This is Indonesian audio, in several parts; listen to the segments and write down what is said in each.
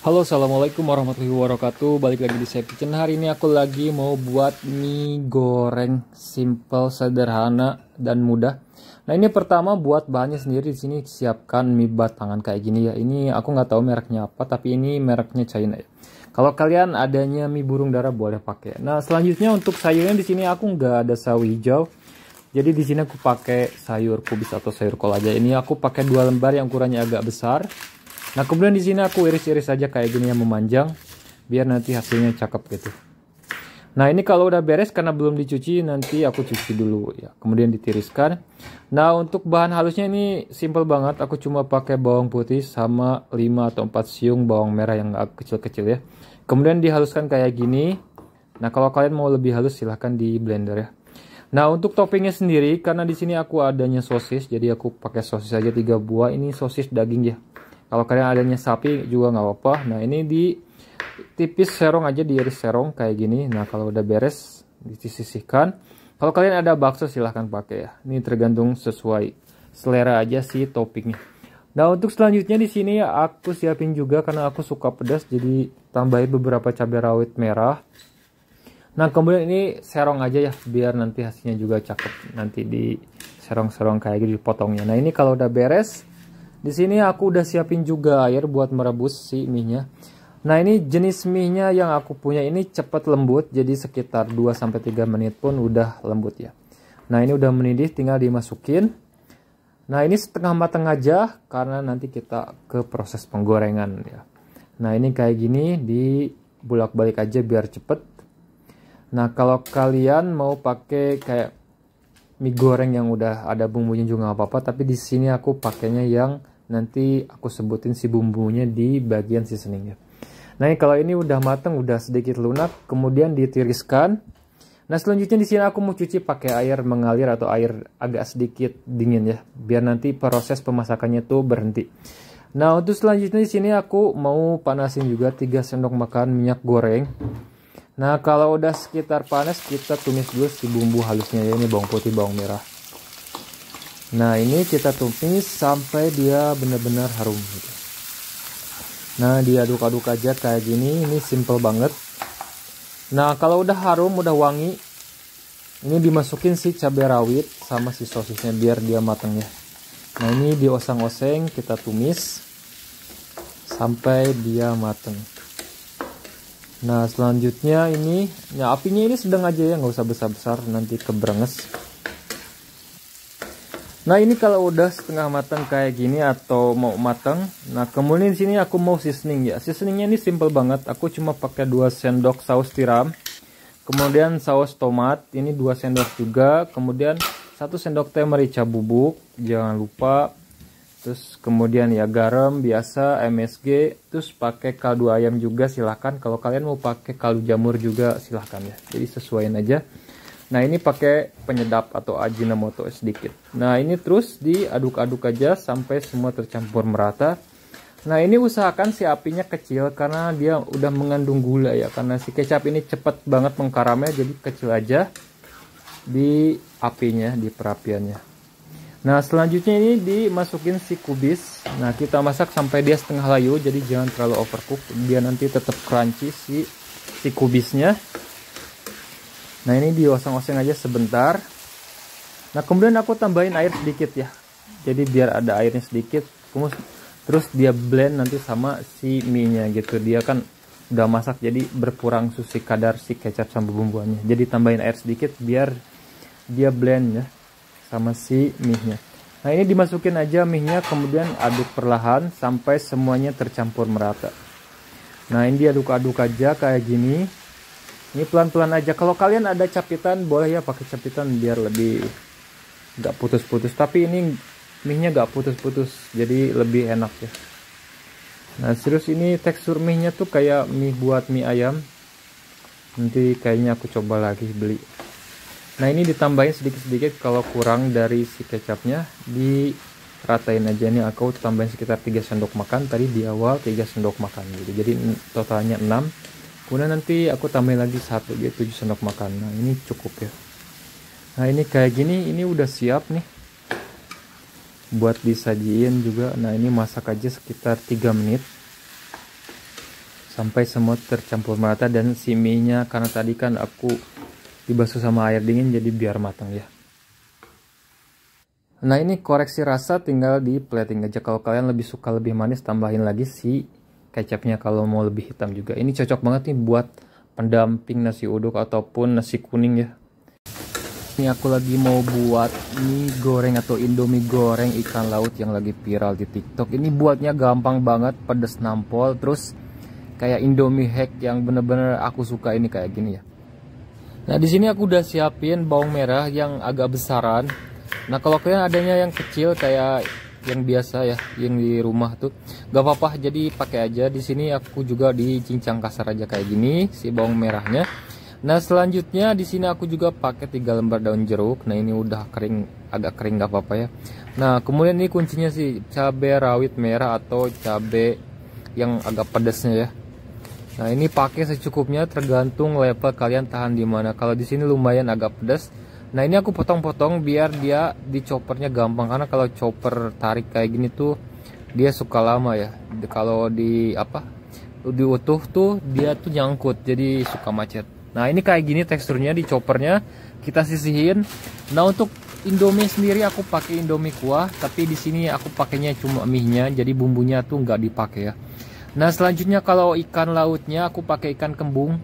Halo, assalamualaikum warahmatullahi wabarakatuh. Balik lagi di Chef Kitchen. Hari ini aku lagi mau buat mie goreng simple, sederhana dan mudah. Nah, ini pertama buat bahannya sendiri. Di sini siapkan mie batangan kayak gini ya. Ini aku nggak tahu mereknya apa, tapi ini mereknya China ya. Kalau kalian adanya mie burung dara boleh pakai. Nah, selanjutnya untuk sayurnya di sini aku nggak ada sawi hijau. Jadi di sini aku pakai sayur kubis atau sayur kol aja. Ini aku pakai 2 lembar yang ukurannya agak besar. Nah, kemudian di sini aku iris-iris aja kayak gini yang memanjang biar nanti hasilnya cakep gitu. Nah, ini kalau udah beres karena belum dicuci, nanti aku cuci dulu ya. Kemudian ditiriskan. Nah, untuk bahan halusnya ini simple banget. Aku cuma pakai bawang putih sama 5 atau 4 siung bawang merah yang agak kecil-kecil ya. Kemudian dihaluskan kayak gini. Nah, kalau kalian mau lebih halus silahkan di blender ya. Nah, untuk toppingnya sendiri karena di sini aku adanya sosis, jadi aku pakai sosis aja 3 buah. Ini sosis daging ya. Kalau kalian adanya sapi juga nggak apa-apa. Nah, ini di tipis serong aja, diiris serong kayak gini. Nah, kalau udah beres disisihkan. Kalau kalian ada bakso silahkan pakai ya. Ini tergantung sesuai selera aja sih toppingnya. Nah, untuk selanjutnya di sini aku siapin juga karena aku suka pedas, jadi tambahin beberapa cabai rawit merah. Nah, kemudian ini serong aja ya biar nanti hasilnya juga cakep. Nanti di serong-serong kayak gitu dipotongnya. Nah, ini kalau udah beres. Di sini aku udah siapin juga air buat merebus si mie-nya. Nah, ini jenis mie-nya yang aku punya ini cepat lembut, jadi sekitar 2-3 menit pun udah lembut ya. Nah, ini udah mendidih, tinggal dimasukin. Nah, ini setengah matang aja karena nanti kita ke proses penggorengan ya. Nah, ini kayak gini dibulak-balik aja biar cepet. Nah, kalau kalian mau pakai kayak mie goreng yang udah ada bumbunya juga nggak apa-apa, tapi di sini aku pakainya yang nanti aku sebutin si bumbunya di bagian seasoningnya. Nah, kalau ini udah mateng, udah sedikit lunak, kemudian ditiriskan. Nah, selanjutnya di sini aku mau cuci pakai air mengalir atau air agak sedikit dingin ya, biar nanti proses pemasakannya tuh berhenti. Nah, untuk selanjutnya di sini aku mau panasin juga 3 sendok makan minyak goreng. Nah, kalau udah sekitar panas, kita tumis dulu si bumbu halusnya ya. Ini bawang putih, bawang merah. Nah, ini kita tumis sampai dia benar-benar harum gitu. Nah, diaduk-aduk aja kayak gini. Ini simple banget. Nah, kalau udah harum, udah wangi, ini dimasukin si cabai rawit sama si sosisnya biar dia matang ya. Nah, ini dioseng-oseng, kita tumis sampai dia matang. Nah, selanjutnya ini ya apinya ini sedang aja ya, nggak usah besar-besar nanti kebrenges. Nah, ini kalau udah setengah matang kayak gini atau mau matang, nah kemudian di sini aku mau seasoning ya. Seasoningnya ini simple banget. Aku cuma pakai 2 sendok saus tiram. Kemudian saus tomat, ini 2 sendok juga. Kemudian 1 sendok teh merica bubuk, jangan lupa. Terus kemudian ya garam biasa, MSG, terus pakai kaldu ayam juga silahkan. Kalau kalian mau pakai kaldu jamur juga silahkan ya. Jadi sesuaiin aja. Nah, ini pakai penyedap atau ajinomoto sedikit. Nah, ini terus diaduk-aduk aja sampai semua tercampur merata. Nah, ini usahakan si apinya kecil karena dia udah mengandung gula ya. Karena si kecap ini cepet banget mengkaramnya, jadi kecil aja di apinya, di perapiannya. Nah, selanjutnya ini dimasukin si kubis. Nah, kita masak sampai dia setengah layu, jadi jangan terlalu overcook, dia nanti tetap crunchy si kubisnya. Nah, ini dioseng-oseng aja sebentar. Nah, kemudian aku tambahin air sedikit ya, jadi biar ada airnya sedikit. Terus dia blend nanti sama si mie-nya gitu. Dia kan udah masak, jadi berkurang susi kadar si kecap sama bumbuannya. Jadi tambahin air sedikit biar dia blend ya sama si mie-nya. Nah, ini dimasukin aja mie-nya, kemudian aduk perlahan sampai semuanya tercampur merata. Nah, ini diaduk-aduk aja kayak gini. Ini pelan-pelan aja. Kalau kalian ada capitan boleh ya pakai capitan biar lebih nggak putus-putus. Tapi ini mie-nya nggak putus-putus, jadi lebih enak ya. Nah, terus ini tekstur mie-nya tuh kayak mie buat mie ayam. Nanti kayaknya aku coba lagi beli. Nah, ini ditambahin sedikit-sedikit, kalau kurang dari si kecapnya diratain aja. Nih aku tambahin sekitar 3 sendok makan, tadi di awal 3 sendok makan gitu. Jadi totalnya 6. Kemudian nanti aku tambahin lagi 1, jadi 7 sendok makan. Nah, ini cukup ya. Nah, ini kayak gini, ini udah siap nih buat disajiin juga. Nah, ini masak aja sekitar 3 menit. sampai semua tercampur merata, dan si mie-nya karena tadi kan aku dibasuh sama air dingin jadi biar matang ya. Nah ini koreksi rasa tinggal di plating aja. Kalau kalian lebih suka lebih manis, tambahin lagi si kecapnya. Kalau mau lebih hitam juga. Ini cocok banget nih buat pendamping nasi uduk ataupun nasi kuning ya. Ini aku lagi mau buat mie goreng atau indomie goreng ikan laut yang lagi viral di TikTok. Ini buatnya gampang banget, pedas nampol, terus kayak indomie hack yang bener-bener aku suka ini kayak gini ya. Nah di sini aku udah siapin bawang merah yang agak besaran. Nah kalau kalian adanya yang kecil kayak yang biasa ya, yang di rumah tuh gak apa-apa, jadi pakai aja. Di sini aku juga dicincang kasar aja kayak gini si bawang merahnya. Nah selanjutnya di sini aku juga pakai 3 lembar daun jeruk. Nah ini udah kering, agak kering gak apa-apa ya. Nah kemudian ini kuncinya sih cabai rawit merah atau cabai yang agak pedasnya ya. Nah ini pakai secukupnya, tergantung level kalian tahan di mana. Kalau di sini lumayan agak pedas. Nah ini aku potong-potong biar dia di choppernya gampang, karena kalau chopper tarik kayak gini tuh dia suka lama ya. Kalau di utuh tuh dia tuh nyangkut, jadi suka macet. Nah ini kayak gini teksturnya di choppernya, kita sisihin. Nah untuk indomie sendiri aku pakai indomie kuah, tapi di sini aku pakainya cuma mie-nya, jadi bumbunya tuh nggak dipakai ya. Nah selanjutnya kalau ikan lautnya aku pakai ikan kembung.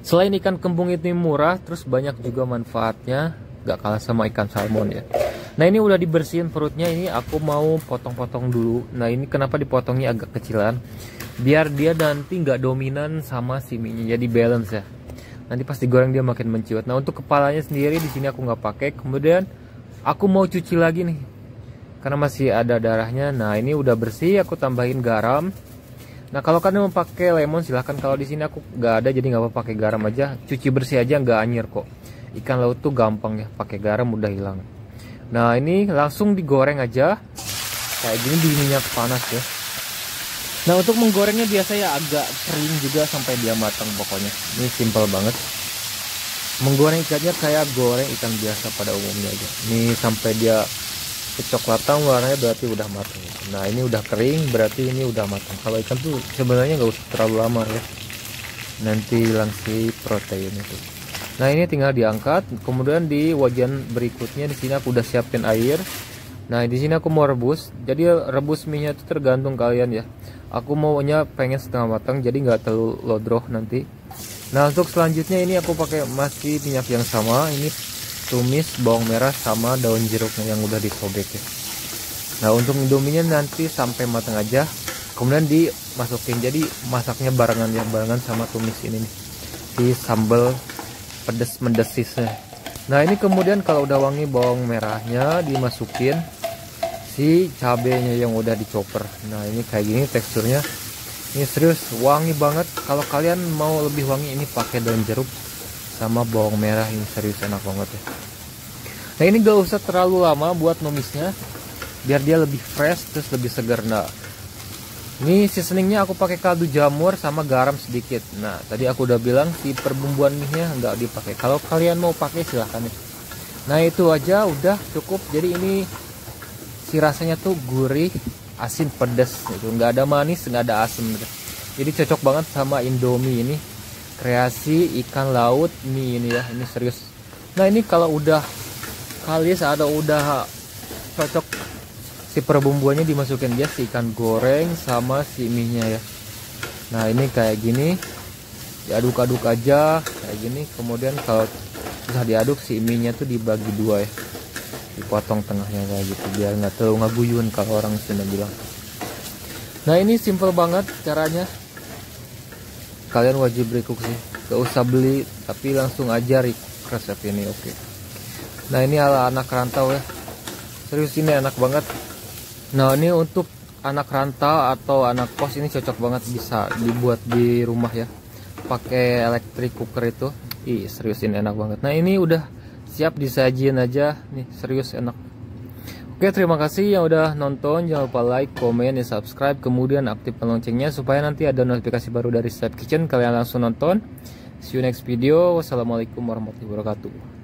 Selain ikan kembung ini murah, terus banyak juga manfaatnya, nggak kalah sama ikan salmon ya. Nah ini udah dibersihin perutnya, ini aku mau potong-potong dulu. Nah ini kenapa dipotongnya agak kecilan, biar dia nanti nggak dominan sama si mie-nya, jadi balance ya. Nanti pas digoreng dia makin mencuat. Nah untuk kepalanya sendiri di sini aku nggak pakai. Kemudian aku mau cuci lagi nih, karena masih ada darahnya. Nah ini udah bersih, aku tambahin garam. Nah kalau kalian mau pakai lemon silahkan. Kalau di sini aku nggak ada, jadi nggak apa pakai garam aja. Cuci bersih aja, nggak anyir kok. Ikan laut tuh gampang ya, pakai garam udah hilang. Nah ini langsung digoreng aja kayak gini di minyak panas ya. Nah untuk menggorengnya biasa ya agak kering juga sampai dia matang pokoknya. Ini simple banget. Menggoreng ikannya kayak goreng ikan biasa pada umumnya aja. Ini sampai dia kecoklatan warnanya berarti udah matang. Nah ini udah kering berarti ini udah matang. Kalau ikan tuh sebenarnya nggak usah terlalu lama ya, nanti hilang si protein itu. Nah ini tinggal diangkat. Kemudian di wajan berikutnya di sini aku udah siapin air. Nah di sini aku mau rebus. Jadi rebus mie-nya itu tergantung kalian ya. Aku maunya pengen setengah matang, jadi nggak terlalu lodroh nanti. Nah untuk selanjutnya ini aku pakai masih minyak yang sama. Ini tumis bawang merah sama daun jeruknya yang udah disobek ya. Nah untuk indominya nanti sampai matang aja, kemudian dimasukin. Jadi masaknya barengan ya, barengan sama tumis ini nih, si sambal pedes mendesisnya. Nah ini kemudian kalau udah wangi bawang merahnya dimasukin si cabenya yang udah dicoper. Nah ini kayak gini teksturnya, ini serius wangi banget. Kalau kalian mau lebih wangi ini pakai daun jeruk sama bawang merah, ini serius enak banget ya. Nah ini gak usah terlalu lama buat numisnya, biar dia lebih fresh terus lebih segar. Nah ini seasoningnya aku pakai kaldu jamur sama garam sedikit. Nah tadi aku udah bilang si perbumbuan mie-nya nggak dipakai. Kalau kalian mau pakai silahkan ya. Nah itu aja udah cukup. Jadi ini si rasanya tuh gurih, asin, pedas gitu. Nggak ada manis, nggak ada asam gitu. Jadi cocok banget sama indomie ini. Kreasi ikan laut mie ini ya, ini serius. Nah ini kalau udah kalis atau udah cocok, si perbumbuannya dimasukin dia si ikan goreng sama si mie-nya ya. Nah ini kayak gini diaduk-aduk aja kayak gini. Kemudian kalau sudah diaduk si mie-nya tuh dibagi dua ya, dipotong tengahnya kayak gitu biar nggak terlalu ngaguyun kalau orang Sunda bilang. Nah ini simple banget caranya, kalian wajib recook sih, gak usah beli tapi langsung aja resep ini. Oke. Nah ini ala anak rantau ya, serius ini enak banget. Nah ini untuk anak rantau atau anak kos ini cocok banget, bisa dibuat di rumah ya, pakai electric cooker itu. Ih serius ini enak banget. Nah ini udah siap disajiin aja nih, serius enak. Oke terima kasih yang udah nonton, jangan lupa like, komen, dan subscribe, kemudian aktifkan loncengnya supaya nanti ada notifikasi baru dari Step Kitchen, kalian langsung nonton. See you next video. Wassalamualaikum warahmatullahi wabarakatuh.